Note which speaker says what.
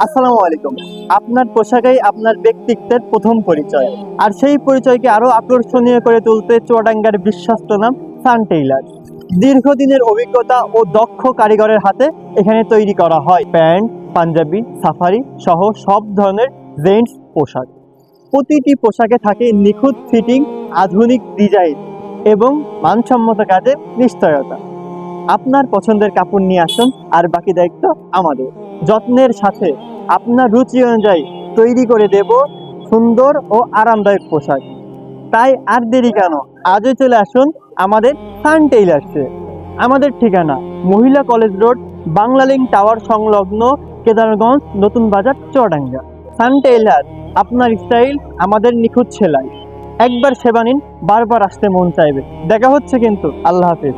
Speaker 1: আসসালামু আলাইকুম। আপনার পোশাকেই আপনার ব্যক্তিত্বের প্রথম পরিচয়, আর সেই পরিচয়কে আরো আকর্ষণীয় করে তুলতে চুয়াডাঙ্গার বিশ্বস্ত নাম সান টেইলার্স। দীর্ঘদিনের অভিজ্ঞতা ও দক্ষ কারিগরের হাতে এখানে তৈরি করা হয় প্যান্ট, পাঞ্জাবি, সাফারি সহ সব ধরনের জেন্টস পোশাক। প্রতিটি পোশাকে থাকে নিখুঁত ফিটিং, আধুনিক ডিজাইন এবং মানসম্মত কাজের নিশ্চয়তা। আপনার পছন্দের কাপড় নিয়ে আসুন, আর বাকি দায়িত্ব আমাদের। যত্নের সাথে আপনার রুচি অনুযায়ী তৈরি করে দেব সুন্দর ও আরামদায়ক পোশাক। তাই আর দেরি কেন, আজই চলে আসুন আমাদের সান টেইলার্সে। আমাদের ঠিকানা মহিলা কলেজ রোড, বাংলালিংক টাওয়ার সংলগ্ন, কেদারগঞ্জ, নতুন বাজার, চুয়াডাঙ্গা। সান টেইলার্স, আপনার স্টাইল আমাদের নিখুঁত সেলাই। একবার সেবা নিন, বারবার আসতে মন চাইবে। দেখা হচ্ছে কিন্তু। আল্লাহ হাফেজ।